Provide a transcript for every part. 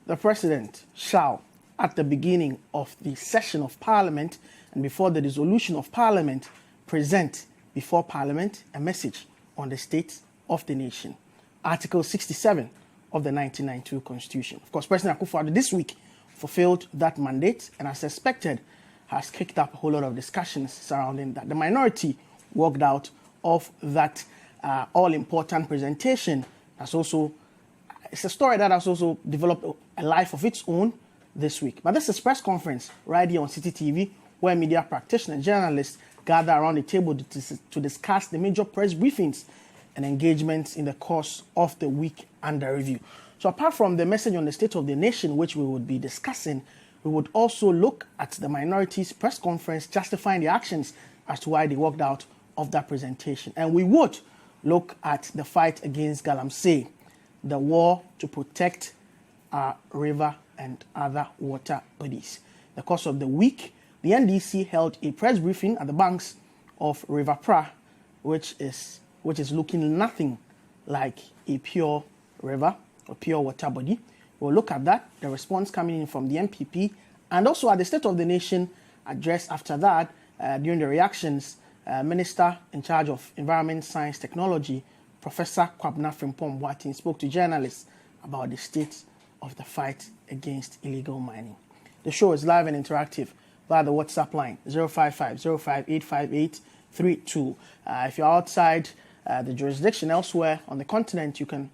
The President shall, at the beginning of the session of Parliament and before the dissolution of Parliament, present before Parliament a message on the state of the nation. Article 67 of the 1992 Constitution. Of course, President Akufo-Addo this week fulfilled that mandate and, as expected, has kicked up a whole lot of discussions surrounding that. The minority walked out of that all-important presentation. It's a story that has also developed a life of its own this week. But this is press conference right here on Citi TV, where media practitioners, journalists gather around the table to discuss the major press briefings and engagements in the course of the week under review. So apart from the message on the state of the nation, which we would be discussing, we would also look at the minority's press conference justifying the actions as to why they walked out of that presentation. And we would look at the fight against Galamsey, the war to protect our river and other water bodies. In the course of the week, the NDC held a press briefing at the banks of River Pra, which is looking nothing like a pure river or pure water body. We'll look at that, the response coming in from the MPP, and also at the State of the Nation address after that, during the reactions, Minister in charge of Environment, Science, Technology, Professor Kwabena Frimpong-Boateng, spoke to journalists about the state of the fight against illegal mining. The show is live and interactive via the WhatsApp line 055-05-858-32. If you're outside the jurisdiction elsewhere on the continent, you can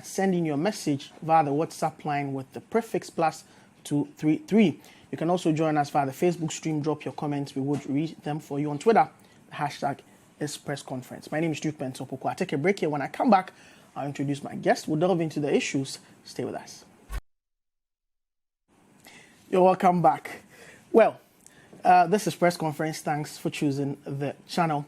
send in your message via the WhatsApp line with the prefix +233. You can also join us via the Facebook stream. Drop your comments. We would read them for you on Twitter. The hashtag is press conference. My name is Mensah Opoku. I'll take a break here. When I come back, I'll introduce my guest. We'll delve into the issues. Stay with us. You're welcome back. Well, this is press conference. Thanks for choosing the channel.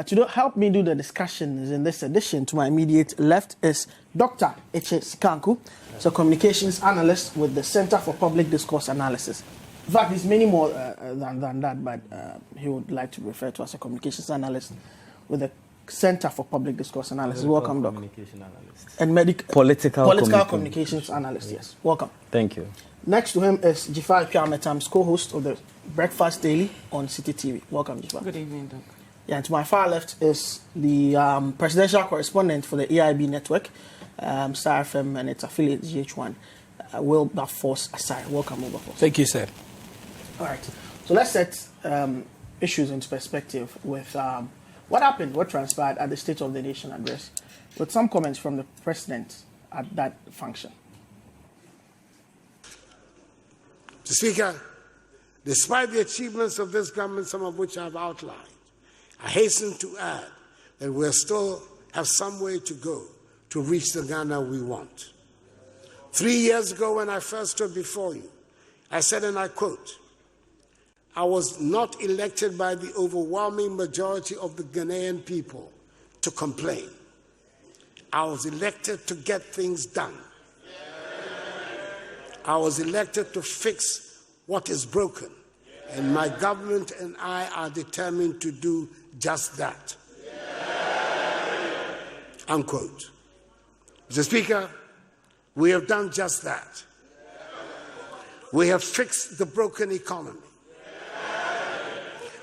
To help me do the discussions in this edition, to my immediate left is Dr. Eche Sikanku, a communications analyst with the Center for Public Discourse Analysis. In fact, there's many more than that, but he would like to refer to as a communications analyst with the Center for Public Discourse Analysis. Welcome, Doc. And political communications analyst, yes. Welcome. Thank you. Next to him is Jifai Piametam's co-host of the Breakfast Daily on Citi TV. Welcome, Jifai. Good evening, Doc. Yeah, and to my far left is the presidential correspondent for the AIB network, Star FM and its affiliate GH1, Wilberforce Asai. Welcome, Wilberforce. Thank you, sir. All right. So let's set issues into perspective with what happened, what transpired at the State of the Nation address, with some comments from the president at that function. Mr. Speaker, despite the achievements of this government, some of which I have outlined, I hasten to add that we still have some way to go to reach the Ghana we want. 3 years ago, when I first stood before you, I said, and I quote, "I was not elected by the overwhelming majority of the Ghanaian people to complain. I was elected to get things done. I was elected to fix what is broken, and my government and I are determined to do just that." Unquote. Mr. Speaker, we have done just that. We have fixed the broken economy.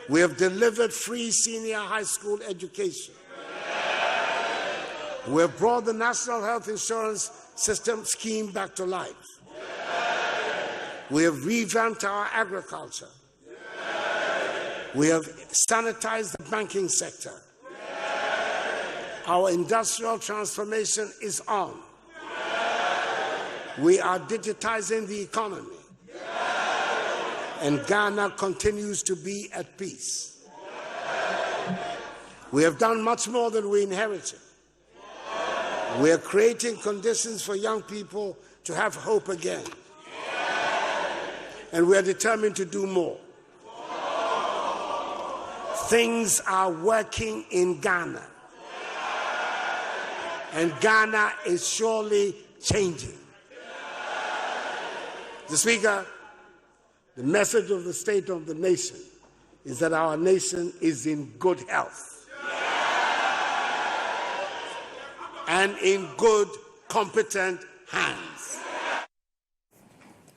We have delivered free senior high school education. We have brought the National Health Insurance System scheme back to life. We have revamped our agriculture. We have sanitized the banking sector. Our industrial transformation is on. We are digitizing the economy. And Ghana continues to be at peace. We have done much more than we inherited. We are creating conditions for young people to have hope again. And we are determined to do more. Things are working in Ghana. And Ghana is surely changing. Mr. Speaker, the message of the State of the Nation is that our nation is in good health and in good, competent hands.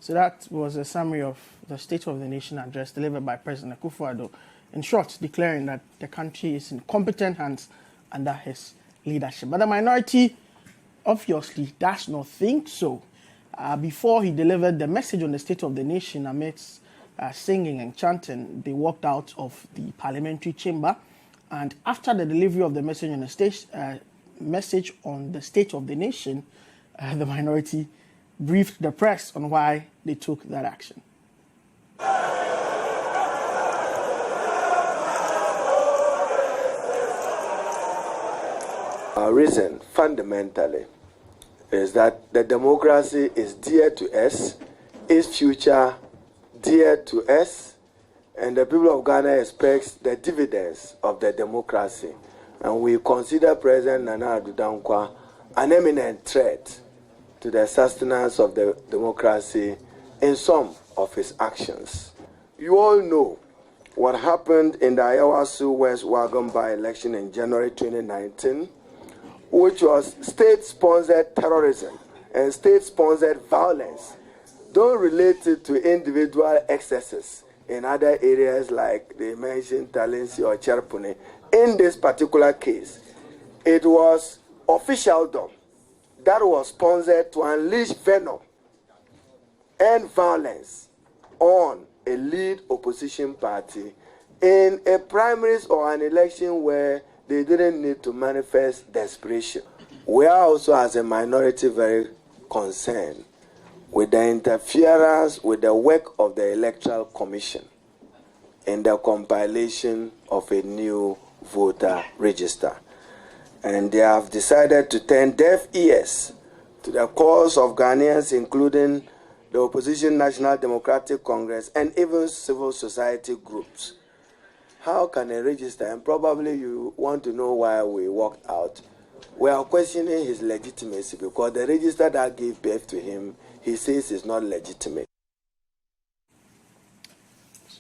So that was a summary of the State of the Nation address delivered by President Akufo-Addo, in short, declaring that the country is in competent hands under his leadership. But the minority obviously does not think so. Before he delivered the message on the State of the Nation amidst singing and chanting, they walked out of the parliamentary chamber. And after the delivery of the message on the State of the Nation, the minority briefed the press on why they took that action. Our reason, fundamentally, is that the democracy is dear to us, its future dear to us, and the people of Ghana expects the dividends of the democracy. And we consider President Nana Addo Dankwa an eminent threat to the sustenance of the democracy in some of his actions. You all know what happened in the Ayawasu West Wagon by-election in January 2019, which was state-sponsored terrorism and state-sponsored violence, though related to individual excesses in other areas like they mentioned Talensi or Cherpune. In this particular case, it was officialdom that was sponsored to unleash venom and violence on a lead opposition party in a primaries or an election where they didn't need to manifest desperation. We are also, as a minority, very concerned with the interference with the work of the Electoral Commission in the compilation of a new voter register. And they have decided to turn deaf ears to the calls of Ghanaians, including the opposition National Democratic Congress and even civil society groups. How can a register, and probably you want to know why we walked out, we are questioning his legitimacy because the register that gave birth to him, he says is not legitimate.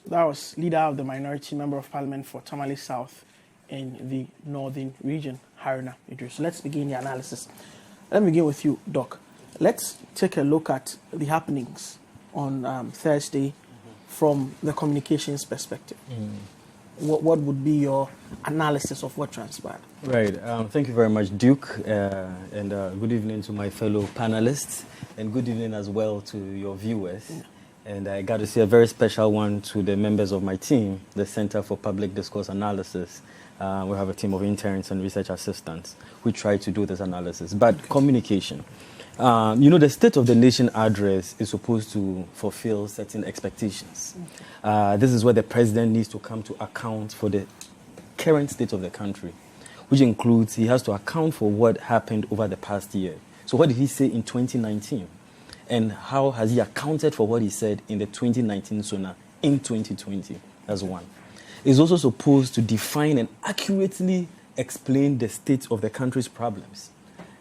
That was leader of the minority member of parliament for Tamale South in the northern region, Haruna Idris. Let's begin the analysis. Let me begin with you, Doc. Let's take a look at the happenings on Thursday from the communications perspective. What would be your analysis of what transpired? Right. Thank you very much, Duke, and good evening to my fellow panelists, and good evening as well to your viewers. Yeah. And I got to say a very special one to the members of my team, the Center for Public Discourse Analysis. We have a team of interns and research assistants who try to do this analysis. But communication. The State of the Nation address is supposed to fulfill certain expectations. This is where the president needs to come to account for the current state of the country, which includes he has to account for what happened over the past year. So what did he say in 2019? And how has he accounted for what he said in the 2019 SONA in 2020? That's one. He's also supposed to define and accurately explain the state of the country's problems.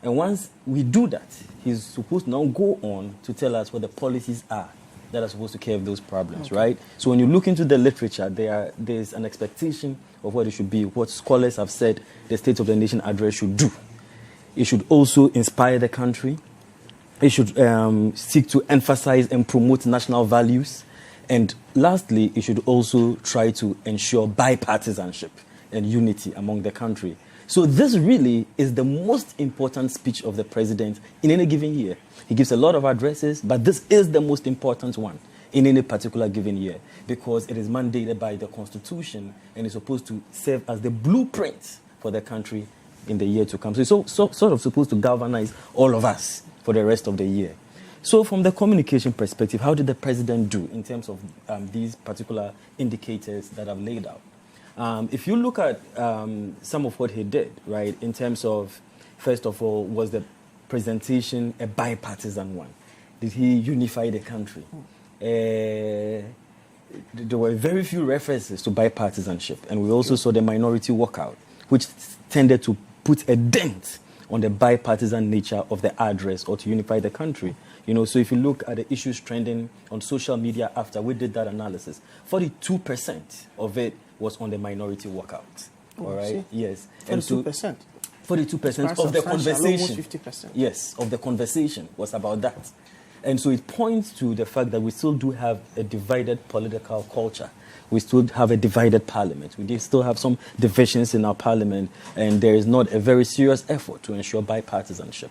And once we do that, he's supposed to now go on to tell us what the policies are that are supposed to curb those problems, right? So when you look into the literature, there's an expectation of what it should be, what scholars have said the State of the Nation address should do. It should also inspire the country. It should seek to emphasize and promote national values. And lastly, it should also try to ensure bipartisanship and unity among the country. So this really is the most important speech of the president in any given year. He gives a lot of addresses, but this is the most important one in any particular given year because it is mandated by the Constitution and is supposed to serve as the blueprint for the country in the year to come. So it's sort of supposed to galvanize all of us for the rest of the year. So from the communication perspective, how did the president do in terms of these particular indicators that I've laid out? If you look at some of what he did, right, in terms of, first of all, was the presentation a bipartisan one? Did he unify the country? There were very few references to bipartisanship, and we also saw the minority walkout, which tended to put a dent on the bipartisan nature of the address or to unify the country. So if you look at the issues trending on social media after we did that analysis, 42% of it was on the minority walkout. All right? See? Yes. 42%. 42% of the conversation. Almost 50%. Yes, of the conversation was about that. And so it points to the fact that we still do have a divided political culture. We still have a divided parliament. We still have some divisions in our parliament, and there is not a very serious effort to ensure bipartisanship.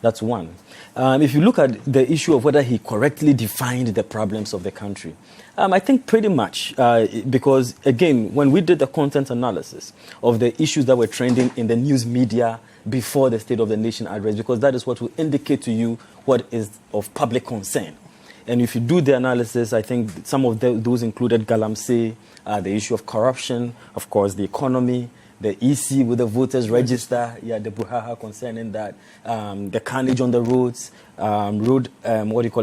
That's one. If you look at the issue of whether he correctly defined the problems of the country, I think pretty much, because, again, when we did the content analysis of the issues that were trending in the news media before the State of the Nation address, because that is what will indicate to you what is of public concern. And if you do the analysis, I think some of those included Galamsey, the issue of corruption, of course, the economy, the EC with the voters register, the brouhaha concerning that, the carnage on the roads,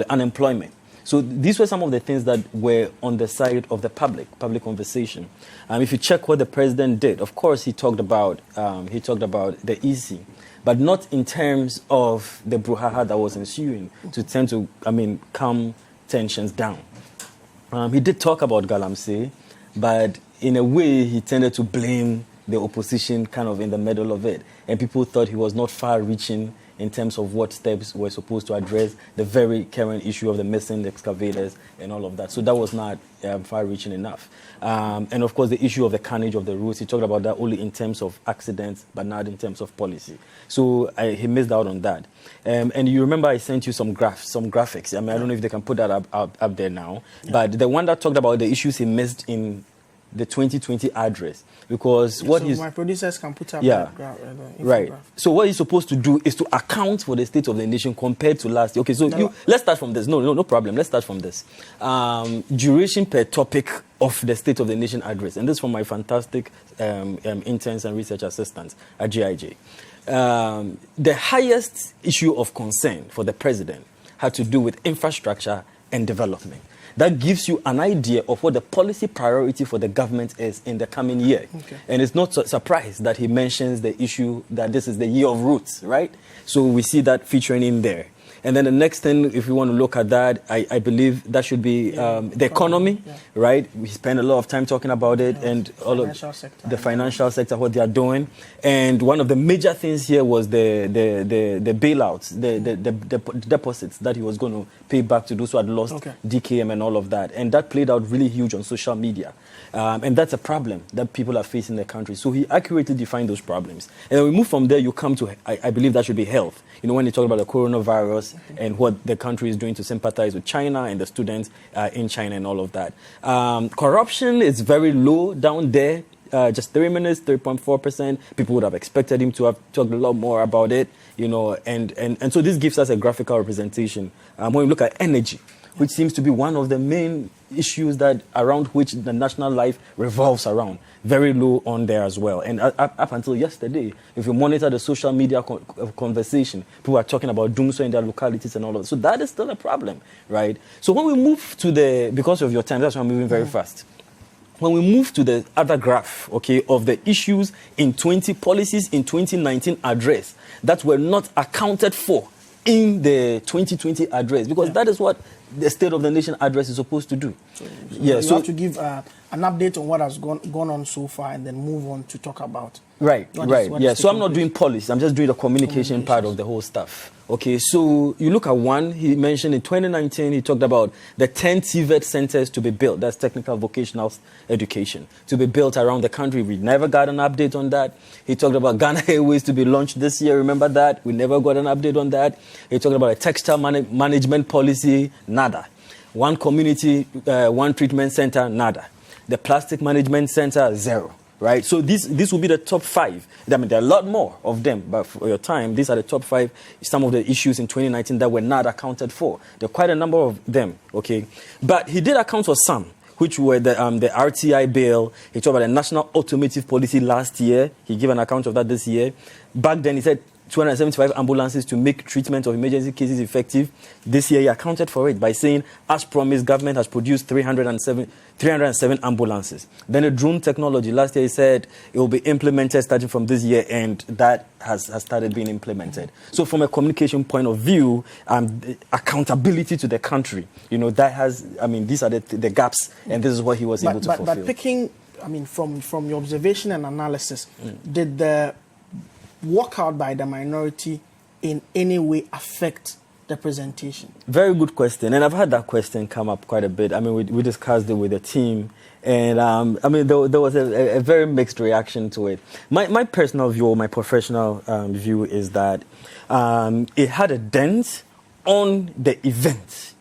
unemployment. So these were some of the things that were on the side of the public conversation. If you check what the president did, of course, he talked about the EC, but not in terms of the brouhaha that was ensuing to tend to, calm tensions down. He did talk about Galamsey, but in a way, he tended to blame the opposition kind of in the middle of it. And people thought he was not far-reaching in terms of what steps were supposed to address the very current issue of the missing excavators and all of that. So that was not far-reaching enough. And of course, the issue of the carnage of the roads, he talked about that only in terms of accidents, but not in terms of policy. So he missed out on that. And you remember I sent you some graphics. I don't know if they can put that up there now. Yeah. But the one that talked about the issues he missed in the 2020 address, because my producers can put up that graph, right. So what he's supposed to do is to account for the state of the nation compared to last year. Okay, so let's start from this. No problem. Let's start from this. Duration per topic of the State of the Nation address, and this from my fantastic interns and research assistants at GIJ. The highest issue of concern for the president had to do with infrastructure and development. That gives you an idea of what the policy priority for the government is in the coming year. Okay. And it's not a surprise that he mentions the issue that this is the year of roots, right? So we see that featuring in there. And then the next thing, if you want to look at that, I believe that should be the economy, right? We spend a lot of time talking about it and all of the financial sector, what they are doing. And one of the major things here was the bailouts, the deposits that he was going to pay back to those who had lost DKM and all of that. And that played out really huge on social media. And that's a problem that people are facing in the country. So he accurately defined those problems. And then we move from there, you come to, I believe that should be health. You know, when you talk about the coronavirus and what the country is doing to sympathize with China and the students in China and all of that. Corruption is very low down there, just 3 minutes, 3.4%. People would have expected him to have talked a lot more about it, you know, and so this gives us a graphical representation. When we look at energy, which seems to be one of the main issues that around which the national life revolves around. Very low on there as well. And up until yesterday, if you monitor the social media conversation, people are talking about doomsday in their localities and all of that. So that is still a problem, right? So when we move to because of your time, that's why I'm moving very fast. When we move to the other graph, okay, of the issues in policies in 2019 address that were not accounted for in the 2020 address, because that is what the State of the Nation address is supposed to do. So you have to give an update on what has gone on so far and then move on to talk about. Right. So I'm not doing policy. I'm just doing the communication part of the whole stuff. Okay, so you look at one, he mentioned in 2019, he talked about the 10 TVET centers to be built. That's technical vocational education, to be built around the country. We never got an update on that. He talked about Ghana Airways to be launched this year. Remember that? We never got an update on that. He talked about a textile management policy. Nada. One community, one treatment center. Nada. The plastic management center. Zero. Right, so this will be the top 5. I mean, there are a lot more of them, but for your time, these are the top 5. Some of the issues in 2019 that were not accounted for. There are quite a number of them. Okay, but he did account for some, which were the RTI bill. He talked about the national automotive policy last year. He gave an account of that this year. Back then, he said 275 ambulances to make treatment of emergency cases effective. This year, he accounted for it by saying, as promised, government has produced 307 ambulances. Then the drone technology, last year he said it will be implemented starting from this year, and that has started being implemented. So from a communication point of view, accountability to the country, you know, that has, I mean, these are the gaps, and this is what he was able to fulfill. But picking, I mean, from your observation and analysis, did the walkout by the minority in any way affect the presentation? Very good question, and I've had that question come up quite a bit. I mean, we discussed it with the team, and I mean, there was a very mixed reaction to it. My personal view, or my professional view, is that it had a dent on the event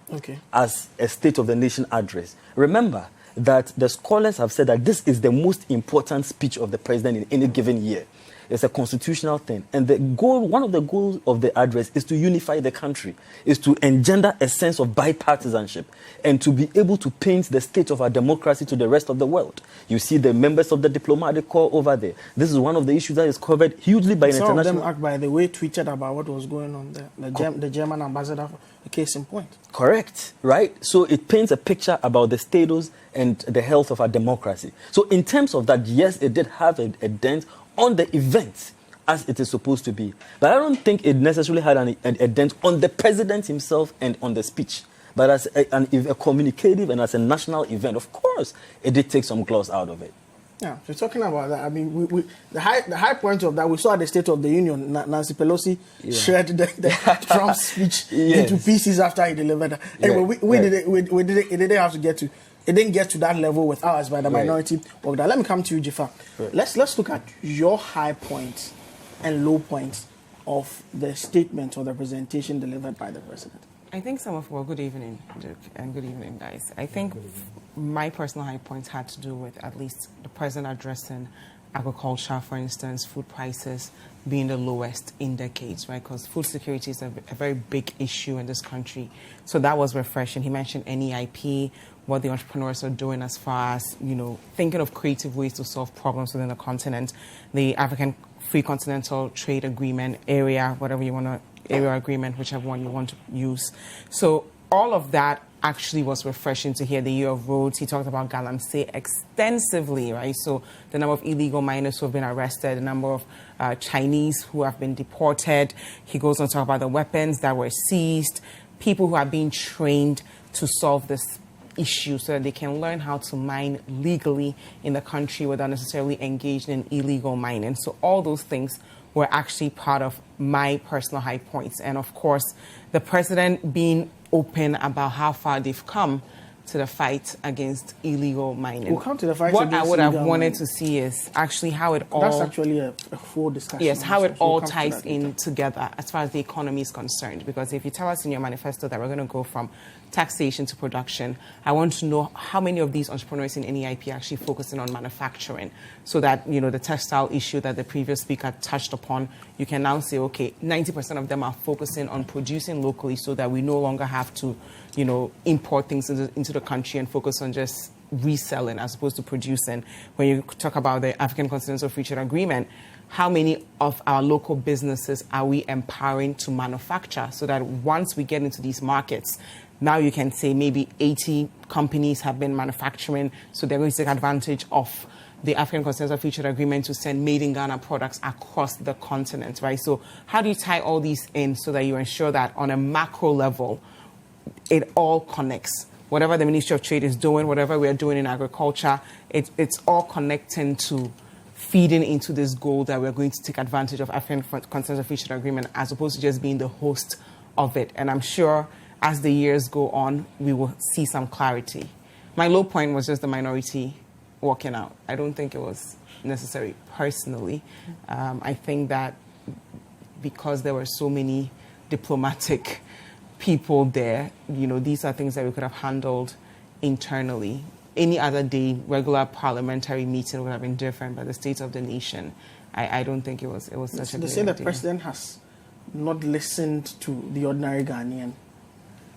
as a State of the Nation address. Remember that the scholars have said that this is the most important speech of the president in any given year. It's a constitutional thing. And one of the goals of the address is to unify the country, is to engender a sense of bipartisanship, and to be able to paint the state of our democracy to the rest of the world. You see the members of the diplomatic corps over there. This is one of the issues that is covered hugely by an international... Some of them, by the way, tweeted about what was going on there. The German ambassador, a case in point. Correct, right? So it paints a picture about the status and the health of our democracy. So in terms of that, yes, it did have a dent on the event as it is supposed to be. But I don't think it necessarily had a dent on the president himself and on the speech. But as a communicative and as a national event, of course, it did take some gloss out of it. Yeah, if you're talking about that, I mean, the high point of that, we saw at the State of the Union, Nancy Pelosi shared the Trump's speech into pieces after he delivered that. Anyway, it didn't have to get to... It didn't get to that level with ours by the minority of that. Let me come to you, Jifa. Let's look at your high points and low points of the statement or the presentation delivered by the president. I think good evening, Duke, and good evening, guys. I think my personal high points had to do with at least the president addressing agriculture, for instance, food prices being the lowest in decades, right? Because food security is a very big issue in this country. So that was refreshing. He mentioned NEIP, what the entrepreneurs are doing as far as, thinking of creative ways to solve problems within the continent. The African Free Continental Trade Agreement area, area agreement, whichever one you want to use. So all of that actually was refreshing to hear. The year of roads, he talked about Galamsey extensively, right? So the number of illegal miners who have been arrested, the number of Chinese who have been deported. He goes on to talk about the weapons that were seized, people who are being trained to solve this issue so that they can learn how to mine legally in the country without necessarily engaging in illegal mining. So all those things were actually part of my personal high points. And of course, the president being open about how far they've come to the fight against illegal mining. We'll come to the fight what against I would have illegal wanted mining. to see is actually how it all... That's actually a full discussion. Yes, how it So we'll all come to ties that in later. together as far as the economy is concerned. Because if you tell us in your manifesto that we're going to go from taxation to production, I want to know how many of these entrepreneurs in NEIP are actually focusing on manufacturing, so that, the textile issue that the previous speaker touched upon, you can now say, okay, 90% of them are focusing on producing locally so that we no longer have to, import things into the country and focus on just reselling as opposed to producing. When you talk about the African Continental Free Trade Agreement, how many of our local businesses are we empowering to manufacture so that once we get into these markets, now you can say maybe 80 companies have been manufacturing, so they're going to take advantage of the African Continental Free Trade Agreement to send made in Ghana products across the continent, right? So how do you tie all these in so that you ensure that on a macro level, it all connects? Whatever the Ministry of Trade is doing, whatever we are doing in agriculture, it's all connecting to feeding into this goal that we're going to take advantage of African Continental Free Trade Agreement as opposed to just being the host of it. And I'm sure as the years go on, we will see some clarity. My low point was just the minority walking out. I don't think it was necessary personally. I think that because there were so many diplomatic people there, these are things that we could have handled internally. Any other day, regular parliamentary meeting would have been different, but the state of the nation, I don't think it was such a great idea. They say the president has not listened to the ordinary Ghanaian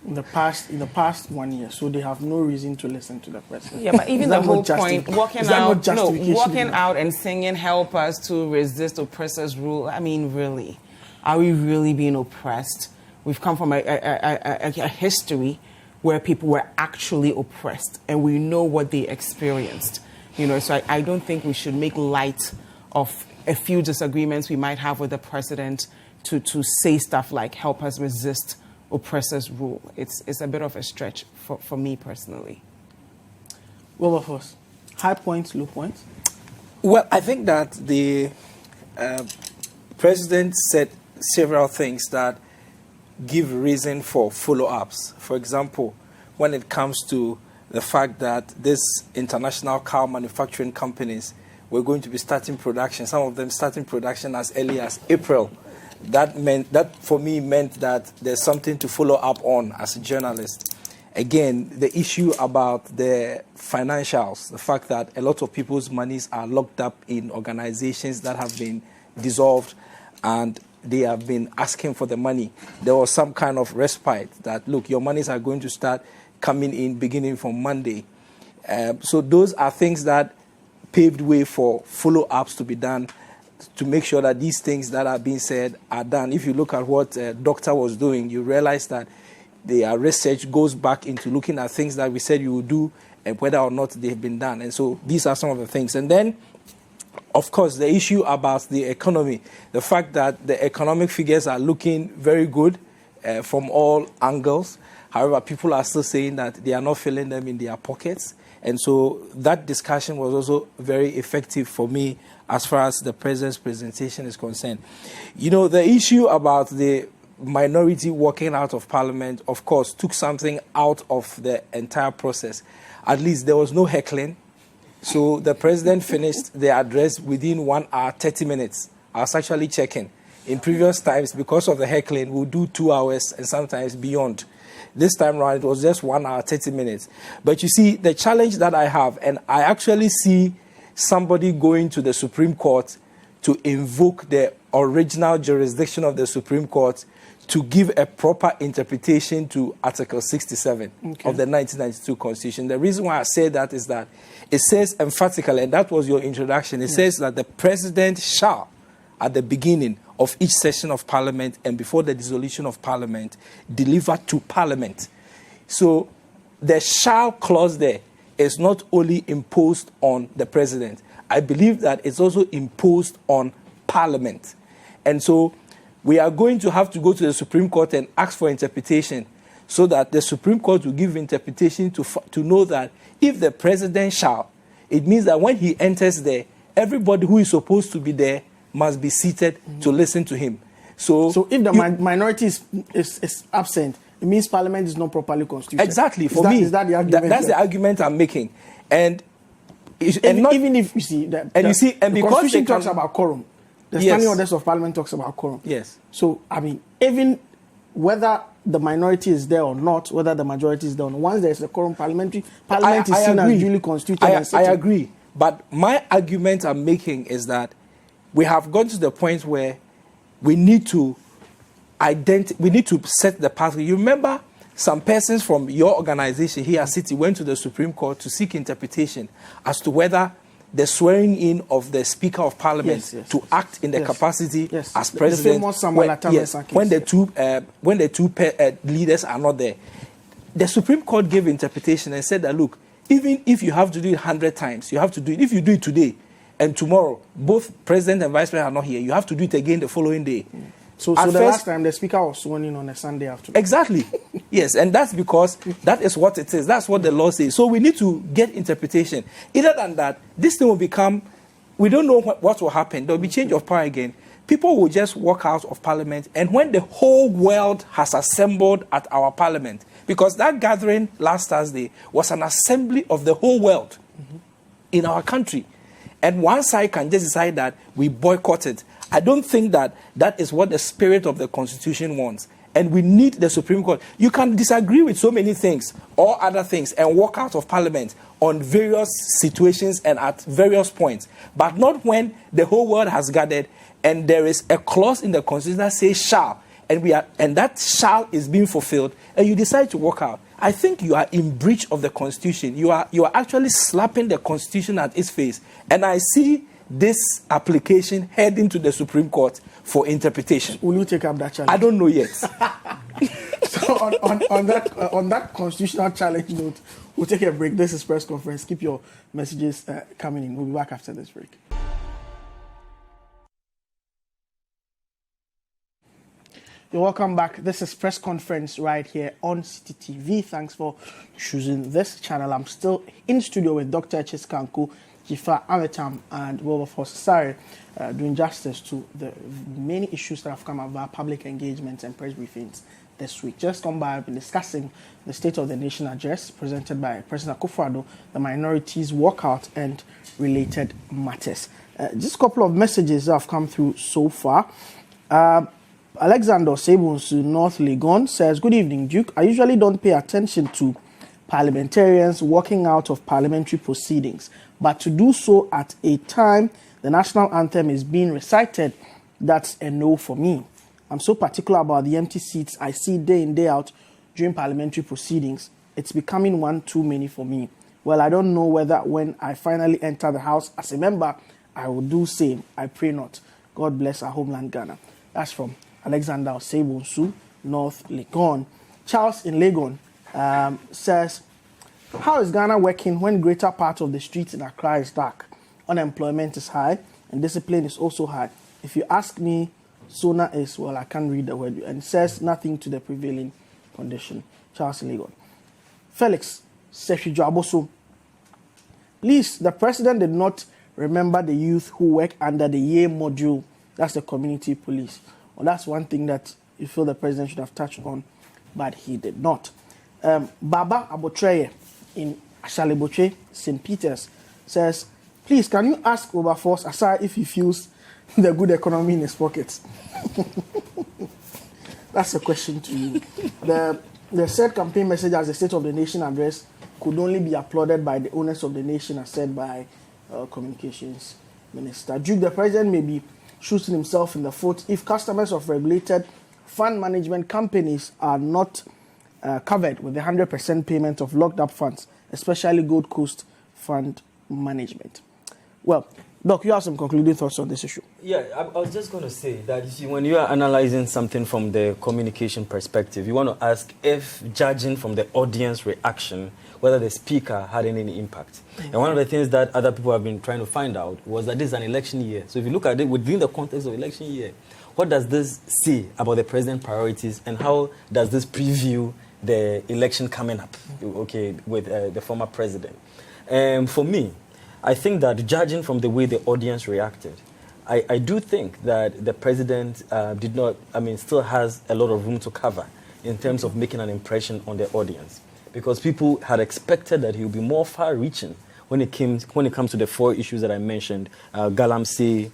in the past 1 year, so they have no reason to listen to the president. Yeah, but even the whole point, walking out and singing, help us to resist oppressors' rule. I mean, really, are we really being oppressed? We've come from a history where people were actually oppressed, and we know what they experienced. So I don't think we should make light of a few disagreements we might have with the president to say stuff like help us resist oppressors' rule. It's a bit of a stretch for me personally. Wilberforce, high points, low points? Well, I think that the president said several things that give reason for follow-ups. For example, when it comes to the fact that these international car manufacturing companies were going to be starting production, some of them starting production as early as April. That for me meant that there's something to follow up on as a journalist. Again, the issue about the financials, the fact that a lot of people's monies are locked up in organizations that have been dissolved and they have been asking for the money. There was some kind of respite that, look, your monies are going to start coming in beginning from Monday. So those are things that paved way for follow-ups to be done to make sure that these things that are being said are done. If you look at what Doctor was doing, you realize that their research goes back into looking at things that we said you would do and whether or not they've been done. And so these are some of the things. And then, of course, the issue about the economy, the fact that the economic figures are looking very good from all angles. However, people are still saying that they are not feeling them in their pockets. And so that discussion was also very effective for me as far as the president's presentation is concerned. You know, the issue about the minority walking out of parliament, of course, took something out of the entire process. At least there was no heckling. So the president finished the address within 1 hour, 30 minutes. I was actually checking. In previous times, because of the heckling, we'll do 2 hours and sometimes beyond. This time around, it was just 1 hour, 30 minutes. But you see, the challenge that I have, and I actually see somebody going to the Supreme Court to invoke the original jurisdiction of the Supreme Court to give a proper interpretation to Article 67 of the 1992 Constitution. The reason why I say that is that it says emphatically, and that was your introduction, it says that the president shall, at the beginning of each session of Parliament and before the dissolution of Parliament, deliver to Parliament. So the shall clause there is not only imposed on the president. I believe that it's also imposed on Parliament. And so we are going to have to go to the Supreme Court and ask for interpretation so that the Supreme Court will give interpretation to know that if the president shall, it means that when he enters there, everybody who is supposed to be there must be seated to listen to him. So if the minority is absent, it means Parliament is not properly constituted. Exactly. Is that the argument? That's the argument I'm making. And even if you see that, the because Constitution talks about quorum, the standing orders of Parliament talks about quorum. Yes. So I mean, even whether the minority is there or not, whether the majority is there or not, once there is a quorum, Parliament is seen as duly constituted. I agree. But my argument I'm making is that we have gone to the point where we need to set the pathway. You remember some persons from your organization here at Citi went to the Supreme Court to seek interpretation as to whether the swearing in of the Speaker of Parliament to act in the capacity as president, when the two leaders are not there. The Supreme Court gave interpretation and said that, look, even if you have to do it 100 times, you have to do it. If you do it today and tomorrow, both President and Vice President are not here, you have to do it again the following day. So the last time the Speaker was sworn in on a Sunday afternoon. Exactly. Yes, and that's because that is what it is. That's what the law says. So we need to get interpretation. Other than that, this thing will become, we don't know what will happen. There will be change of power again. People will just walk out of Parliament, and when the whole world has assembled at our Parliament, because that gathering last Thursday was an assembly of the whole world in our country, and one side can just decide that we boycott it. I don't think that that is what the spirit of the Constitution wants. And we need the Supreme Court. You can disagree with so many things or other things and walk out of Parliament on various situations and at various points, but not when the whole world has gathered and there is a clause in the Constitution that says shall, and that shall is being fulfilled, and you decide to walk out. I think you are in breach of the Constitution. You are actually slapping the Constitution at its face. And I see this application heading to the Supreme Court for interpretation. Will you take up that challenge? I don't know yet. So on that constitutional challenge note, we'll take a break. This is Press Conference. Keep your messages coming in. We'll be back after this break. You're welcome back. This is Press Conference right here on Citi TV. Thanks for choosing this channel. I'm still in studio with Dr. Chiskanku. Jifa Ametam and Wilberforce Sari doing justice to the many issues that have come about public engagements and press briefings this week. Just come by, I've been discussing the State of the Nation address presented by President Akufo-Addo, the minorities walkout and related matters. Just a couple of messages that have come through so far. Alexander Sebunsu, North Legon, says, "Good evening, Duke. I usually don't pay attention to parliamentarians walking out of parliamentary proceedings, but to do so at a time the national anthem is being recited, that's a no for me. I'm so particular about the empty seats I see day in, day out during parliamentary proceedings. It's becoming one too many for me. Well, I don't know whether when I finally enter the House as a member, I will do same. I pray not. God bless our homeland, Ghana." That's from Alexander Sebunsu, North Legon. Charles in Legon says, "How is Ghana working when greater part of the streets in Accra is dark? Unemployment is high and discipline is also high. If you ask me, SONA is, well, I can't read the word, and says nothing to the prevailing condition." Charles in Legon. Felix Seshijaboso, "Please, the president did not remember the youth who work under the YE module. That's the community police." Well, that's one thing that you feel the president should have touched on, but he did not. Baba Abotreye in Ashaleboche, St. Peter's, says, "Please, can you ask Wilberforce Asari if he feels the good economy in his pockets?" That's a question to you. The said campaign message as the State of the Nation address could only be applauded by the owners of the nation, as said by Communications Minister. Duke, the president may be shooting himself in the foot if customers of regulated fund management companies are not covered with the 100% payment of locked up funds, especially Gold Coast Fund Management. Well, Doc, you have some concluding thoughts on this issue. Yeah, I was just going to say that, you see, when you are analyzing something from the communication perspective, you want to ask if, judging from the audience reaction, whether the speaker had any impact. Mm-hmm. And one of the things that other people have been trying to find out was that this is an election year. So if you look at it within the context of election year, what does this say about the president's priorities, and how does this preview the election coming up, okay, with the former president? For me, I think that, judging from the way the audience reacted, I do think that the president still has a lot of room to cover in terms of making an impression on the audience, because people had expected that he would be more far-reaching when it comes to the four issues that I mentioned: galamsey,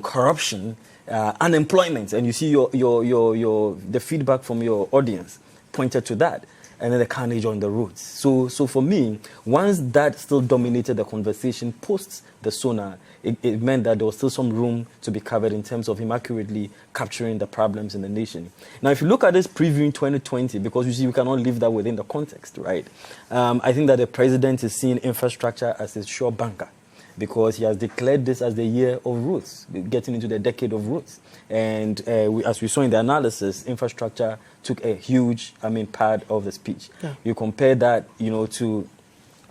corruption, unemployment, and you see the feedback from your audience pointed to that, and then the carnage on the roads. So for me, once that still dominated the conversation post the SONA, it meant that there was still some room to be covered in terms of him accurately capturing the problems in the nation. Now, if you look at this previewing 2020, because you see we cannot leave that within the context, right? I think that the president is seeing infrastructure as his sure banker, because he has declared this as the year of roots, getting into the decade of roots. And as we saw in the analysis, infrastructure took a huge, part of the speech. Yeah. You compare that, to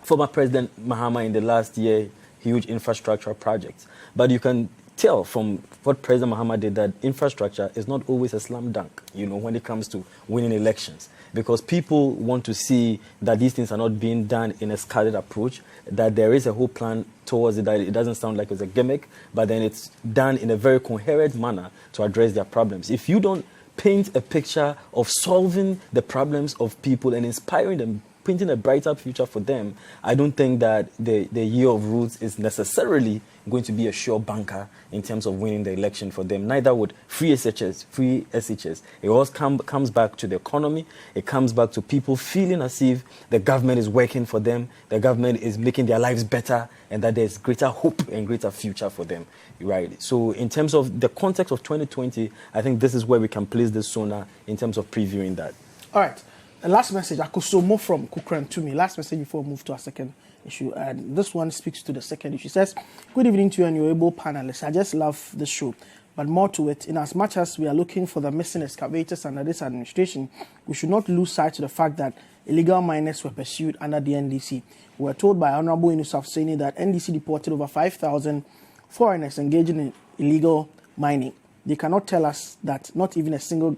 former President Mahama in the last year, huge infrastructure projects. But you can tell from what President Mahama did that infrastructure is not always a slam dunk, when it comes to winning elections. Because people want to see that these things are not being done in a scattered approach, that there is a whole plan towards it, that it doesn't sound like it's a gimmick, but then it's done in a very coherent manner to address their problems. If you don't paint a picture of solving the problems of people and inspiring them, painting a brighter future for them, I don't think that the year of roots is necessarily going to be a sure banker in terms of winning the election for them. Neither would free SHS. It all comes back to the economy. It comes back to people feeling as if the government is working for them, the government is making their lives better, and that there's greater hope and greater future for them, right? So in terms of the context of 2020, I think this is where we can place this SONA in terms of previewing that. All right. And last message, Akusomo from Kukran to me. Last message before we move to our second issue. And this one speaks to the second issue. It says, "Good evening to you and your able panelists. I just love the show. But more to it, in as much as we are looking for the missing excavators under this administration, we should not lose sight of the fact that illegal miners were pursued under the NDC. We were told by Honorable Yunus Seni that NDC deported over 5,000 foreigners engaging in illegal mining. They cannot tell us that not even a single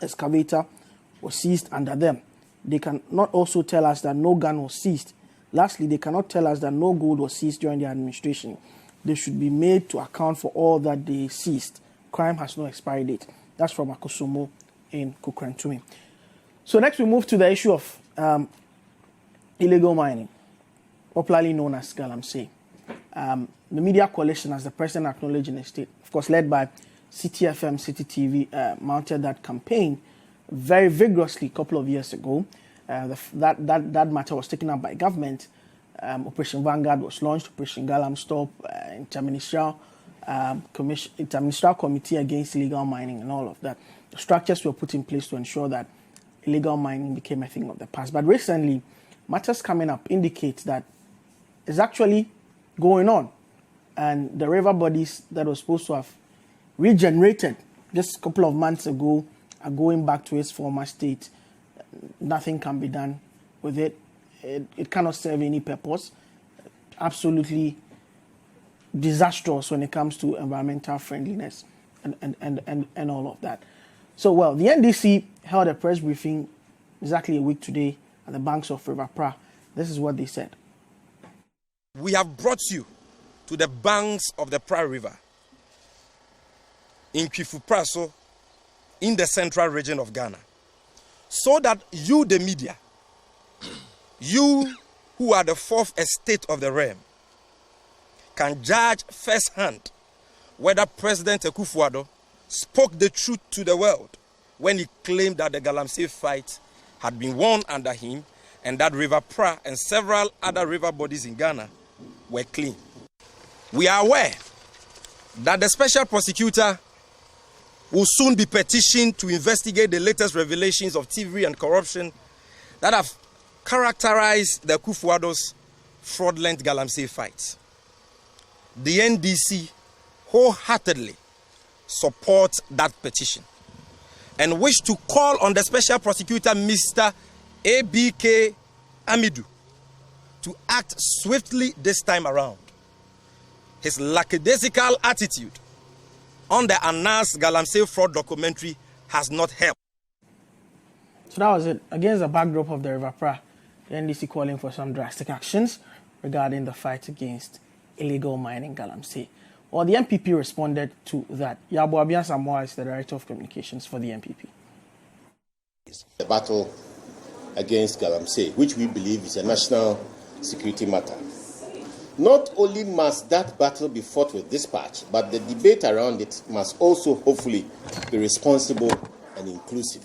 excavator was seized under them. They cannot also tell us that no gun was seized. Lastly, they cannot tell us that no gold was seized during their administration. They should be made to account for all that they seized. Crime has no expiry date. That's from Akusumo in Kukrantumi. So next we move to the issue of illegal mining, popularly known as Galamsey. The media coalition, as the president acknowledged in a state, of course led by Citi FM, Citi TV, mounted that campaign very vigorously a couple of years ago. That matter was taken up by government. Operation Vanguard was launched, Operation Galam Stop, interministerial committee against illegal mining and all of that. The structures were put in place to ensure that illegal mining became a thing of the past. But recently, matters coming up indicate that it's actually going on. And the river bodies that were supposed to have regenerated just a couple of months ago are going back to its former state. Nothing can be done with it. It cannot serve any purpose. Absolutely disastrous when it comes to environmental friendliness and all of that. So, well, the NDC held a press briefing exactly a week today at the banks of River Pra. This is what they said. We have brought you to the banks of the Pra River in Kifu-Praso, in the central region of Ghana, so that you, the media, you who are the fourth estate of the realm, can judge firsthand whether President Akufo-Addo spoke the truth to the world when he claimed that the Galamsey fight had been won under him and that River Pra and several other river bodies in Ghana were clean. We are aware that the special prosecutor will soon be petitioned to investigate the latest revelations of thievery and corruption that have characterized the Akufo-Addo's fraudulent Galamsey fight. The NDC wholeheartedly supports that petition and wish to call on the special prosecutor, Mr. A.B.K. Amidu, to act swiftly this time around. His lackadaisical attitude on the announced Galamsey fraud documentary has not helped. So that was it. Against the backdrop of the River Pra, the NDC calling for some drastic actions regarding the fight against illegal mining Galamsey. Well, the MPP responded to that. Yabo Abian Samoa is the Director of Communications for the MPP. The battle against Galamsey, which we believe is a national security matter. Not only must that battle be fought with dispatch, but the debate around it must also hopefully be responsible and inclusive.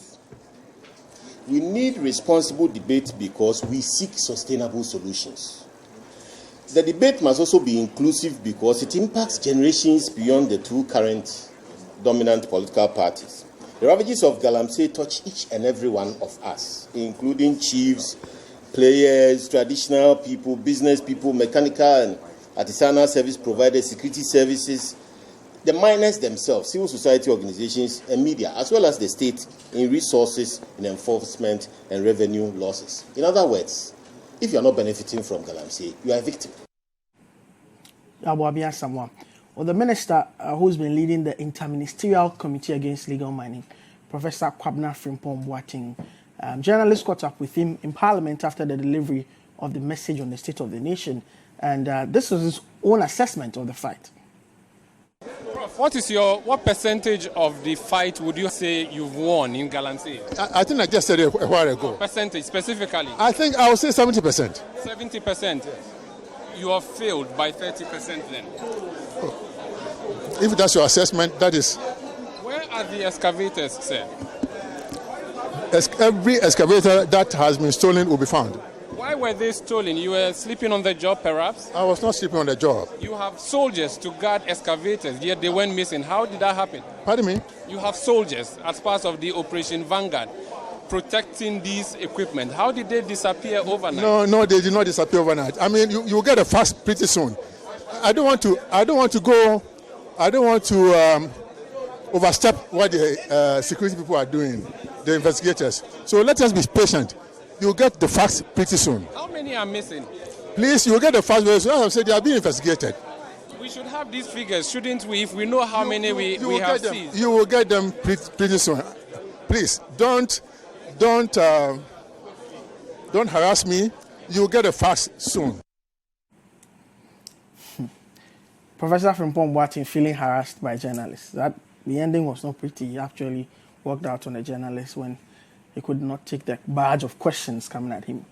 We need responsible debate because we seek sustainable solutions. The debate must also be inclusive because it impacts generations beyond the two current dominant political parties. The ravages of Galamsey touch each and every one of us, including chiefs, players, traditional people, business people, mechanical and artisanal service providers, security services, the miners themselves, civil society organizations, and media, as well as the state in resources, in enforcement, and revenue losses. In other words, if you are not benefiting from Galamsey, you are a victim. Well, the minister who's been leading the Interministerial Committee Against Legal Mining, Professor Kwabena Frimpong Boateng, journalists caught up with him in Parliament after the delivery of the message on the state of the nation. And this was his own assessment of the fight. Prof, what percentage of the fight would you say you've won in Galamsey? I think I just said it a while ago. Percentage, specifically? I think I would say 70%. 70%? Yes. You have failed by 30% then? If that's your assessment, that is. Where are the excavators, sir? Every excavator that has been stolen will be found. Why were they stolen? You were sleeping on the job, perhaps? I was not sleeping on the job. You have soldiers to guard excavators, yet they went missing. How did that happen? Pardon me? You have soldiers as part of the Operation Vanguard protecting these equipment. How did they disappear overnight? No, they did not disappear overnight. I mean, you will get a fast pretty soon. I don't want to overstep what the security people are doing, the investigators. So let us be patient. You'll get the facts pretty soon. How many are missing? Please, you'll get the facts very soon. As I said, they are being investigated. We should have these figures, shouldn't we, if we know how many we have seized? You will get them pretty soon. Please, don't harass me. you'll get a fax soon. Professor Frimpong Boateng feeling harassed by journalists. That the ending was not pretty. He actually walked out on a journalist when he could not take the barrage of questions coming at him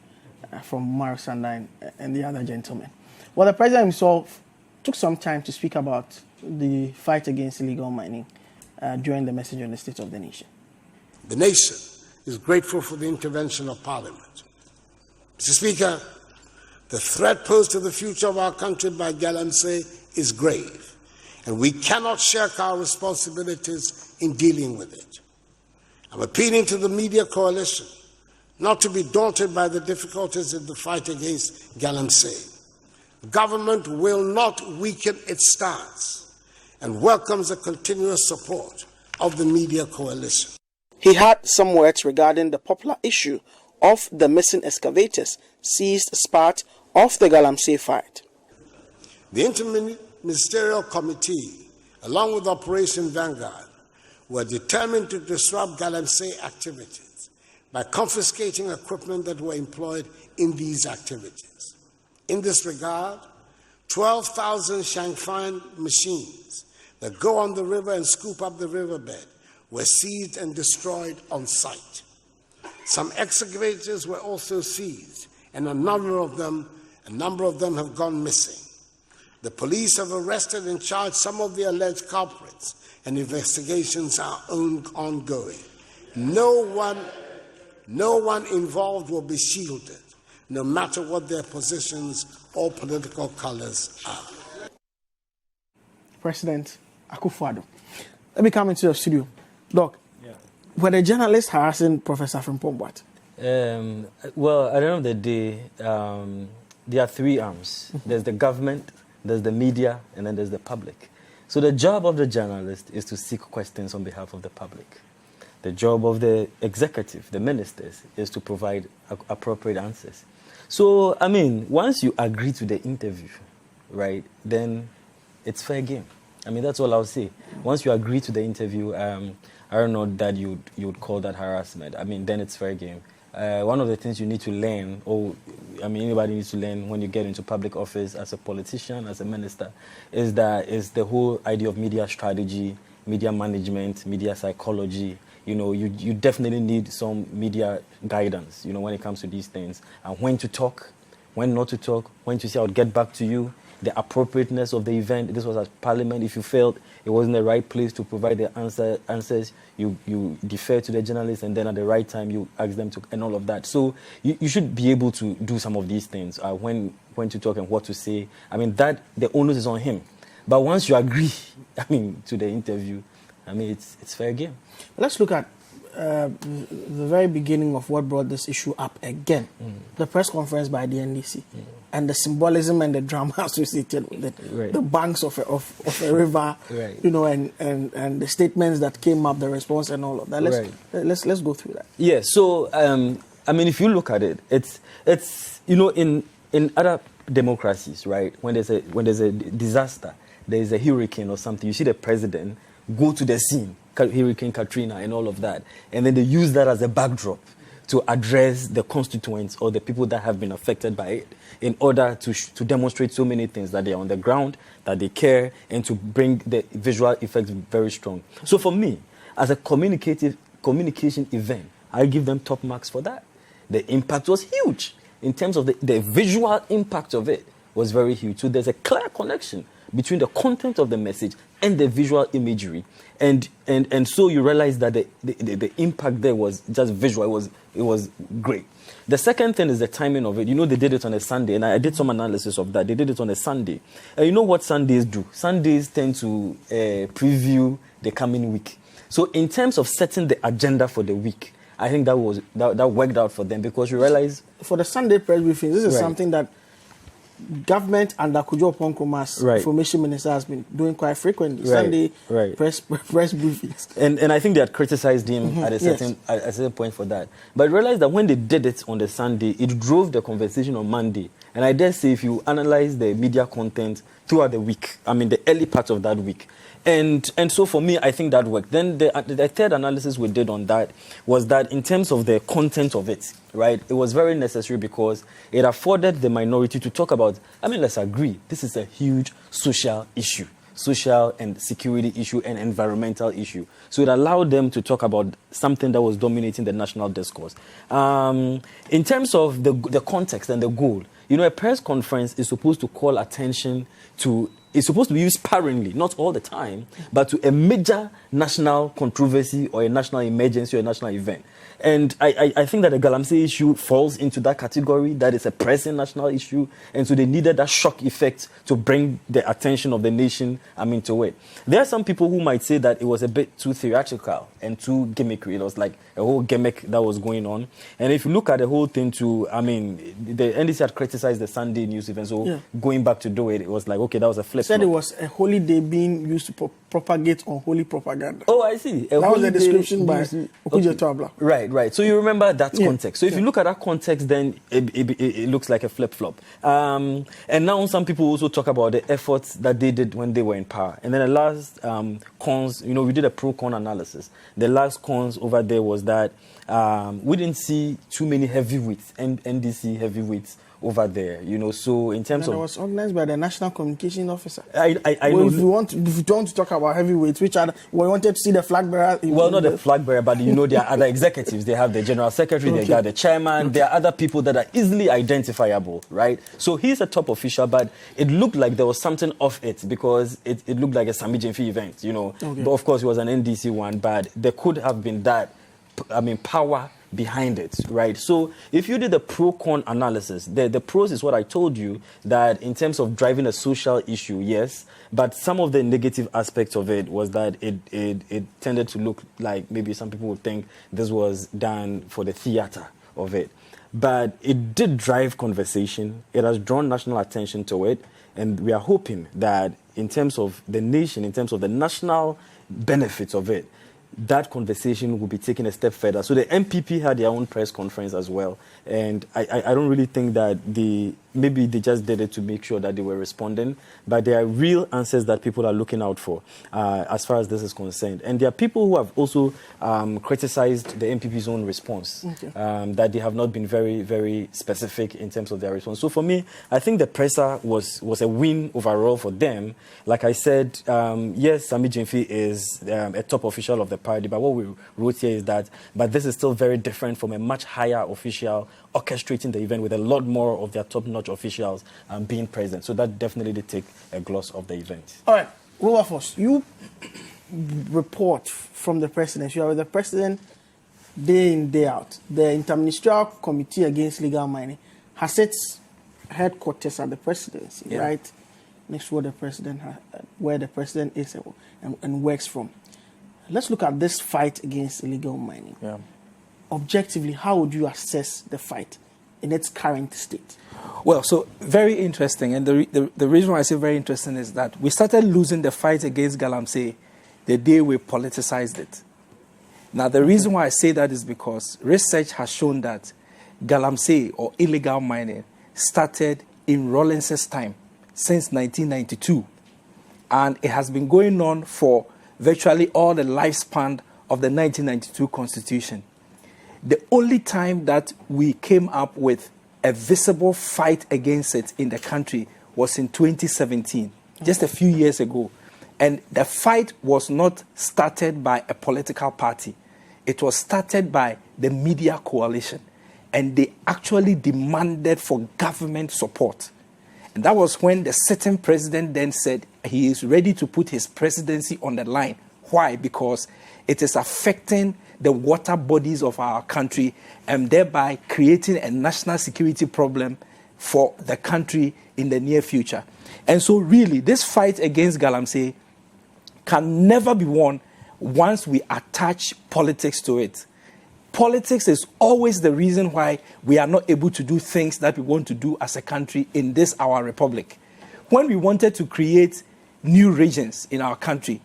from Marusanda and the other gentlemen. Well, the president himself took some time to speak about the fight against illegal mining during the message on the state of the nation. The nation is grateful for the intervention of Parliament. Mr. Speaker, the threat posed to the future of our country by Galamsey is grave, and we cannot shirk our responsibilities in dealing with it. I'm appealing to the media coalition not to be daunted by the difficulties in the fight against Galamsey. Government will not weaken its stance and welcomes the continuous support of the media coalition. He had some words regarding the popular issue of the missing excavators seized as part of the Galamsey fight. The Interministerial Committee, along with Operation Vanguard, were determined to disrupt Galamsey activities by confiscating equipment that were employed in these activities. In this regard, 12,000 Shangfan machines that go on the river and scoop up the riverbed were seized and destroyed on site. Some excavators were also seized, and a number of them have gone missing. The police have arrested and charged some of the alleged culprits, and investigations are ongoing. No one involved will be shielded, no matter what their positions or political colors are. President Akufo-Addo. Let me come into your studio. Doc, were the journalists harassing Professor Frimpong Boateng? Well, at the end of the day, there are three arms. There's the government, there's the media, and then there's the public. So the job of the journalist is to seek questions on behalf of the public. The job of the executive, the ministers, is to provide appropriate answers. So, I mean, once you agree to the interview, right, then it's fair game. I mean, that's all I'll say. Once you agree to the interview, I don't know that you would call that harassment. I mean, then it's fair game. One of the things you need to learn, anybody needs to learn when you get into public office as a politician, as a minister, is the whole idea of media strategy, media management, media psychology. You know, you definitely need some media guidance, when it comes to these things. And when to talk, when not to talk, when to say, I'll get back to you, the appropriateness of the event. This was at Parliament. If you felt it wasn't the right place to provide the answers, you defer to the journalists, and then at the right time, you ask them to, and all of that. So you should be able to do some of these things, when to talk and what to say. I mean, that the onus is on him. But once you agree, to the interview, it's fair game. Let's look at the very beginning of what brought this issue up again. The press conference by the NDC and the symbolism and the drama associated with it. Right. The banks of a river, right. And the statements that came up, the response and all of that. Let's go through that. Yeah, so, if you look at it, it's in other democracies, right, when there's a disaster, there's a hurricane or something, you see the president go to the scene, Hurricane Katrina and all of that, and then they use that as a backdrop to address the constituents or the people that have been affected by it, in order to demonstrate so many things, that they are on the ground, that they care, and to bring the visual effects very strong. So for me, as a communication event, I give them top marks for that. The impact was huge. In terms of the visual impact of it was very huge. So there's a clear connection between the content of the message and the visual imagery. And so you realize that the impact there was just visual. It was great. The second thing is the timing of it. They did it on a Sunday, and I did some analysis of that. They did it on a Sunday. And you know what Sundays do? Sundays tend to preview the coming week. So in terms of setting the agenda for the week, I think that worked out for them, because you realize... For the Sunday press briefings, this is something that government under Kojo Nkrumah's information minister has been doing quite frequently. Sunday press briefings. And I think they had criticized him at a certain point for that. But realize that when they did it on the Sunday, it drove the conversation on Monday. And I dare say, if you analyze the media content throughout the week, the early part of that week, And so for me, I think that worked. Then the third analysis we did on that was that in terms of the content of it, right, it was very necessary because it afforded the minority to talk about, let's agree, this is a huge social issue, social and security issue and environmental issue. So it allowed them to talk about something that was dominating the national discourse. In terms of the context and the goal, a press conference is supposed to call attention to, it's supposed to be used sparingly, not all the time, but to a major national controversy or a national emergency or a national event. And I think that the Galamsey issue falls into that category, that is a pressing national issue, and so they needed that shock effect to bring the attention of the nation to it. There are some people who might say that it was a bit too theatrical and too gimmicky. It was like a whole gimmick that was going on. And if you look at the whole thing too, the NDC had criticized the Sunday news event, so going back to do it, it was like, okay, that was a flip. Said it was a holy day being used to propagate unholy propaganda. Oh, I see. That was the description by Akufo-Addo. Right. So you remember that context. So if you look at that context, then it looks like a flip-flop. And now some people also talk about the efforts that they did when they were in power. And then the last cons, we did a pro-con analysis. The last cons over there was that we didn't see too many heavyweights, NDC heavyweights over there, so in terms of... It was organized by the National Communication Officer. I know. If you want to talk about heavyweights, we wanted to see the flag bearer... Well, not the flag bearer, but there are other executives. They have the General Secretary, they got the Chairman, there are other people that are easily identifiable, right? So he's a top official, but it looked like there was something off it because it looked like a Sami Jemfi event, But of course, it was an NDC one, but there could have been that, power behind it, right? So if you did the pro-con analysis, the pros is what I told you, that in terms of driving a social issue, yes, but some of the negative aspects of it was that it tended to look like maybe some people would think this was done for the theater of it. But it did drive conversation. It has drawn national attention to it. And we are hoping that in terms of the nation, in terms of the national benefits of it, that conversation will be taken a step further. So the MPP had their own press conference as well. And I don't really think that maybe they just did it to make sure that they were responding. But there are real answers that people are looking out for as far as this is concerned. And there are people who have also criticized the MPP's own response, that they have not been very, very specific in terms of their response. So for me, I think the presser was a win overall for them. Like I said, yes, Sami Jemfi is a top official of the party, but what we wrote here is that, but this is still very different from a much higher official orchestrating the event with a lot more of their top-notch officials being present. So that definitely did take a gloss of the event. All right, Wilberforce, you report from the president. You are with the president day in, day out. The Interministerial Committee Against Legal Mining has its headquarters at the presidency, right? Next to where the president is and works from. Let's look at this fight against illegal mining. Objectively, how would you assess the fight in its current state? Well, so very interesting. And the reason why I say very interesting is that we started losing the fight against Galamsey the day we politicized it. Now, the reason why I say that is because research has shown that Galamsey, or illegal mining, started in Rawlins's time since 1992. And it has been going on for virtually all the lifespan of the 1992 Constitution. The only time that we came up with a visible fight against it in the country was in 2017, just a few years ago. And the fight was not started by a political party. It was started by the media coalition. And they actually demanded for government support. And that was when the sitting president then said he is ready to put his presidency on the line. Why? Because it is affecting the water bodies of our country and thereby creating a national security problem for the country in the near future. And so really, this fight against Galamsey can never be won once we attach politics to it. Politics is always the reason why we are not able to do things that we want to do as a country in this, our republic. When we wanted to create new regions in our country,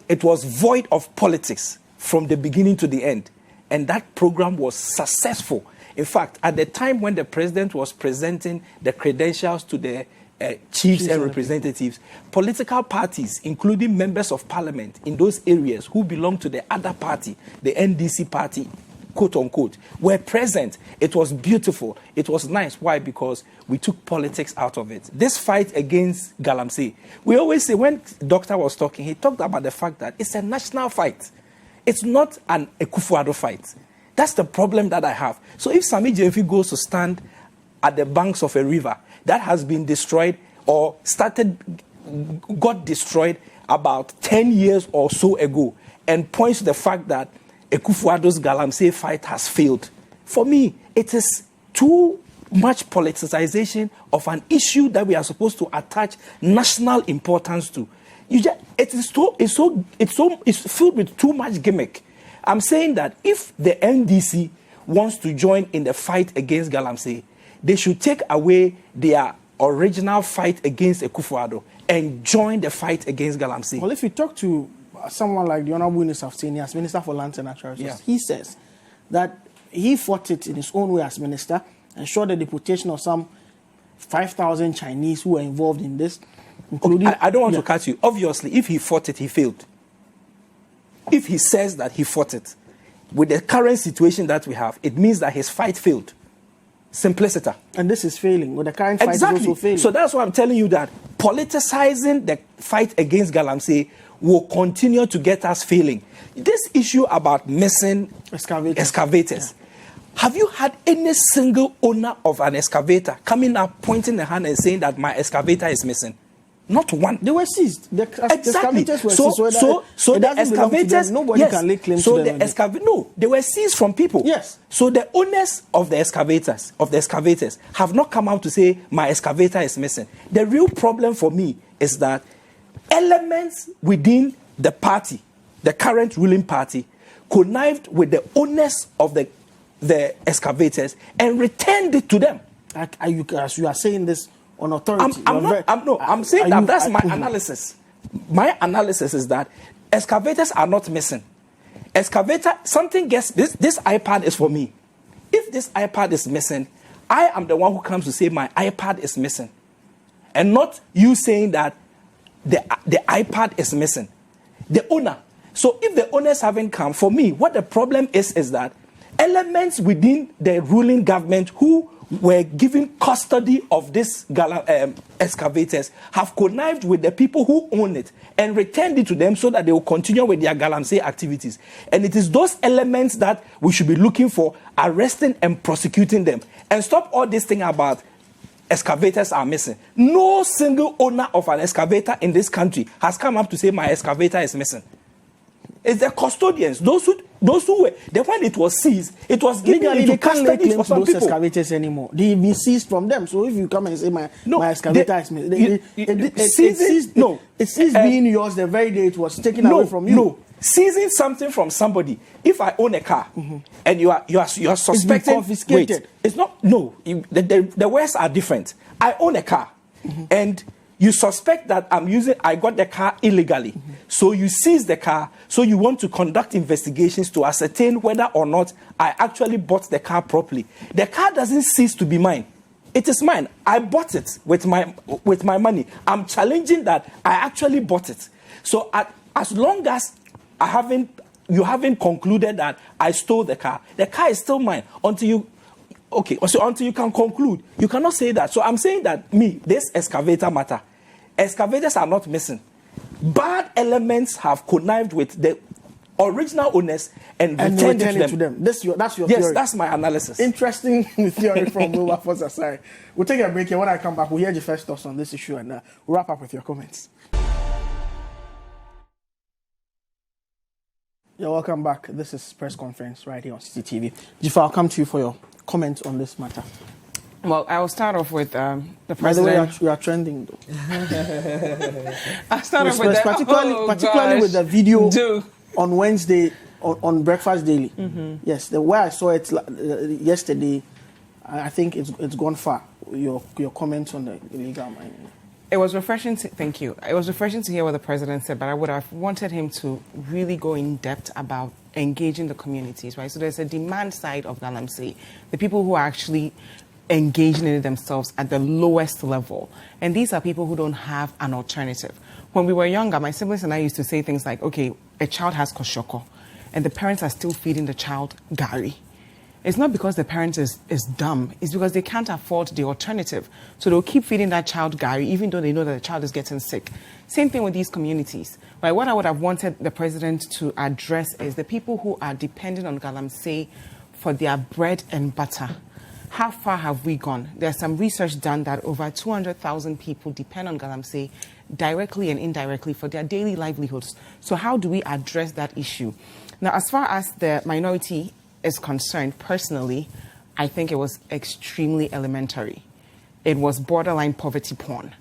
it was void of politics from the beginning to the end. And that program was successful. In fact, at the time when the president was presenting the credentials to the chiefs and representatives, political parties, including members of parliament in those areas who belong to the other party, the NDC party, quote unquote, were present. It was beautiful. It was nice. Why? Because we took politics out of it. This fight against Galamsey, we always say, when the doctor was talking, he talked about the fact that it's a national fight. It's not an Akufo-Addo fight. That's the problem that I have. So if Sami Gyamfi goes to stand at the banks of a river that has been destroyed or got destroyed about 10 years or so ago, and points to the fact that Akufo-Addo's Galamsey fight has failed, for me, it is too much politicization of an issue that we are supposed to attach national importance to. It's filled with too much gimmick. I'm saying that if the NDC wants to join in the fight against Galamsey, they should take away their original fight against Akufo-Addo and join the fight against Galamsey. Well, if you talk to someone like the Honorable Minister of Senior, as Minister for Lands and Natural Resources, he says that he fought it in his own way as minister, ensured the deportation of some 5,000 Chinese who were involved in this, including... I don't want to cut you. Obviously, if he fought it, he failed. If he says that he fought it, with the current situation that we have, it means that his fight failed. Simpliciter. And this is failing. With the current fight is also failing. So that's why I'm telling you that politicizing the fight against Galamsey will continue to get us failing. This issue about missing excavators. Have you had any single owner of an excavator coming up, pointing the hand and saying that my excavator is missing? Not one. They were seized. The excavators were seized. So the excavators, nobody can lay claim to them. No, they were seized from people. Yes. So the owners of the excavators have not come out to say my excavator is missing. The real problem for me is that elements within the party, the current ruling party, connived with the owners of the excavators and returned it to them. As you are saying this on authority. I'm saying that's my analysis. My analysis is that excavators are not missing. This iPad is for me. If this iPad is missing, I am the one who comes to say my iPad is missing. And not you saying that the iPad is missing. The owner. So if the owners haven't come, for me, what the problem is that elements within the ruling government who were given custody of these excavators have connived with the people who own it and returned it to them so that they will continue with their Galamsey activities. And it is those elements that we should be looking for, arresting and prosecuting them. And stop all this thing about excavators are missing. No single owner of an excavator in this country has come up to say my excavator is missing. It's the custodians, those who were. Then when it was seized, it was given into custody for some people. Those excavators anymore. They be seized from them. So if you come and say my excavator is missing, it ceased being yours the very day it was taken away from you. No, seizing something from somebody. If I own a car and you are suspecting, it's confiscated. Wait, it's not. No, the words are different. I own a car and you suspect that I got the car illegally. So you seize the car. So you want to conduct investigations to ascertain whether or not I actually bought the car properly. The car doesn't cease to be mine. It is mine. I bought it with my money. I'm challenging that I actually bought it. So as long as you haven't concluded that I stole the car is still mine until you can conclude. You cannot say that. So I'm saying that this excavator matter. Excavators are not missing. Bad elements have connived with the original owners and returned it to them. That's your theory. Yes, that's my analysis. Interesting theory from Wilberforce Asari. We'll take a break here. When I come back, we'll hear your first thoughts on this issue and we'll wrap up with your comments. Yeah, welcome back. This is press conference right here on Citi TV. Jifa, I'll come to you for your comments on this matter. Well, I will start off with the president. By the way, you are trending, though. I'll start off with particularly with the video on Wednesday on Breakfast Daily. Yes, the way I saw it yesterday, I think it's gone far. Your comments on the illegal mining. It was refreshing. Thank you. It was refreshing to hear what the president said, but I would have wanted him to really go in depth about engaging the communities, right? So there's a demand side of Galamsey, the people who are actually engaging in it themselves at the lowest level. And these are people who don't have an alternative. When we were younger, my siblings and I used to say things like, okay, a child has koshoko, and the parents are still feeding the child gari. It's not because the parent is dumb. It's because they can't afford the alternative. So they'll keep feeding that child gari, even though they know that the child is getting sick. Same thing with these communities. Right? What I would have wanted the president to address is the people who are dependent on galamsey for their bread and butter. How far have we gone? There's some research done that over 200,000 people depend on galamsey directly and indirectly for their daily livelihoods. So how do we address that issue? Now, as far as the minority is concerned, personally, I think it was extremely elementary. It was borderline poverty porn.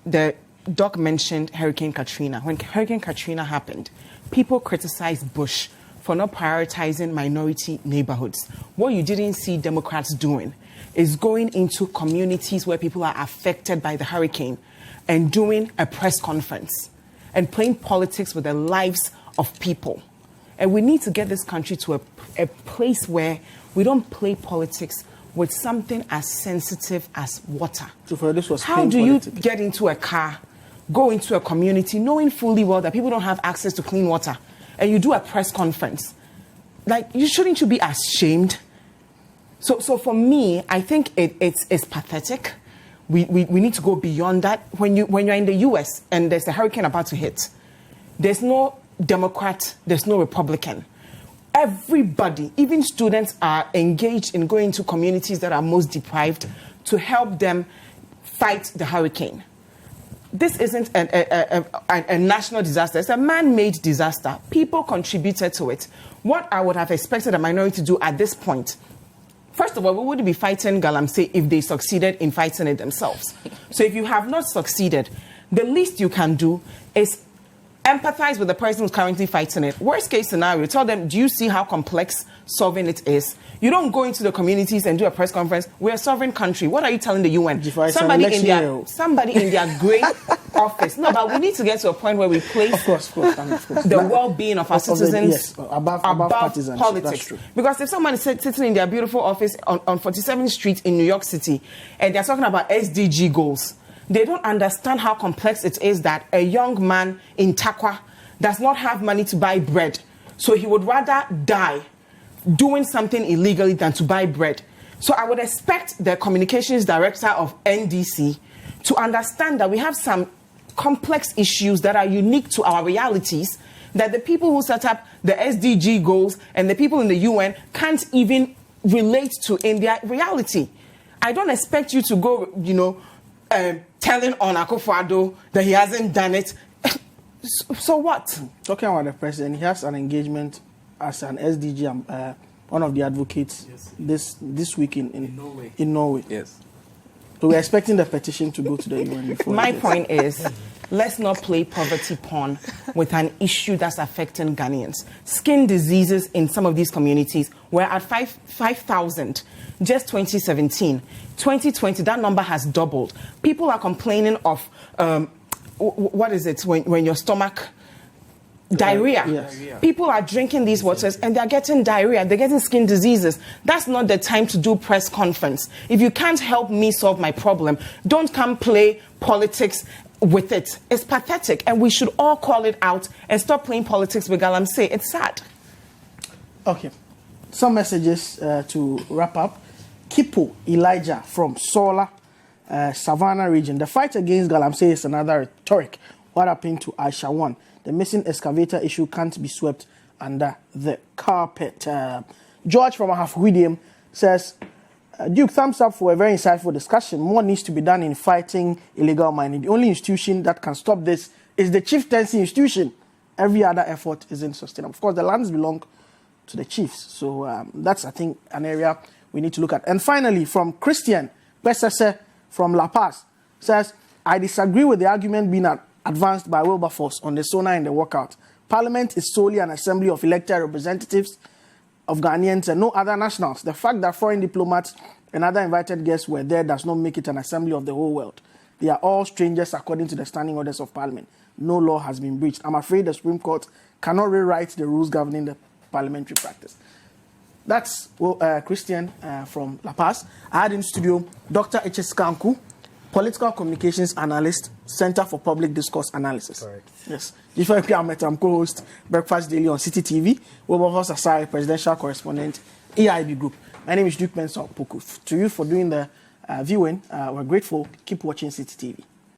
The doc mentioned Hurricane Katrina. When Hurricane Katrina happened, people criticized Bush for not prioritizing minority neighborhoods. What you didn't see Democrats doing is going into communities where people are affected by the hurricane and doing a press conference and playing politics with the lives of people. And we need to get this country to a place where we don't play politics with something as sensitive as water. So for this was how do you get into a car, go into a community, knowing fully well that people don't have access to clean water, and you do a press conference? Like, shouldn't you be ashamed? So for me, I think it's pathetic. We need to go beyond that. When you're in the US and there's a hurricane about to hit, there's no Democrat, there's no Republican. Everybody, even students, are engaged in going to communities that are most deprived to help them fight the hurricane. This isn't a national disaster. It's a man-made disaster. People contributed to it. What I would have expected a minority to do at this point, first of all, we wouldn't be fighting galamsey if they succeeded in fighting it themselves. So if you have not succeeded, the least you can do is empathize with the person who's currently fighting it. Worst case scenario, tell them, do you see how complex solving it is? You don't go into the communities and do a press conference. We're a sovereign country. What are you telling the UN? Somebody in their great office. No, but we need to get to a point where we place the well-being of our citizens above politics. Because if someone is sitting in their beautiful office on 47th Street in New York City and they're talking about SDG goals, they don't understand how complex it is that a young man in Takwa does not have money to buy bread. So he would rather die doing something illegally than to buy bread. So I would expect the communications director of NDC to understand that we have some complex issues that are unique to our realities, that the people who set up the SDG goals and the people in the UN can't even relate to in their reality. I don't expect you to go, telling on Akufo-Addo that he hasn't done it. So what? Talking about the president, he has an engagement as an SDG, one of the advocates this week in Norway. Yes. So we're expecting the petition to go to the UN before. My point is, let's not play poverty porn with an issue that's affecting Ghanaians. Skin diseases in some of these communities were at 5,000 just 2017. 2020, that number has doubled. People are complaining of, what is it, when your stomach... Diarrhea. Yes. People are drinking these waters and they're getting diarrhea. They're getting skin diseases. That's not the time to do press conference. If you can't help me solve my problem, don't come play politics with it. It's pathetic, and we should all call it out and stop playing politics with galamsey. It's sad. Okay. Some messages to wrap up. Kipo Elijah from Sola, Savannah region. The fight against galamsey is another rhetoric. What happened to Aisha 1? The missing excavator issue can't be swept under the carpet. George from Ahafwidium says, Duke, thumbs up for a very insightful discussion. More needs to be done in fighting illegal mining. The only institution that can stop this is the chieftaincy institution. Every other effort isn't sustainable. Of course, the lands belong to the chiefs. So that's, I think, an area we need to look at. And finally, from Christian Besese from La Paz, says, I disagree with the argument being advanced by Wilberforce on the SONA and the walkout. Parliament is solely an assembly of elected representatives of Ghanaians and no other nationals. The fact that foreign diplomats and other invited guests were there does not make it an assembly of the whole world. They are all strangers according to the standing orders of Parliament. No law has been breached. I'm afraid the Supreme Court cannot rewrite the rules governing the parliamentary practice. That's Christian from La Paz. I had in studio Dr. H.S. Kanku, Political Communications Analyst, Center for Public Discourse Analysis. Correct. Yes. I'm co-host Breakfast Daily on Citi TV. Wilberforce Asari, Presidential Correspondent, EIB Group. My name is Mensah Opoku. To you for doing the viewing, we're grateful. Keep watching Citi TV.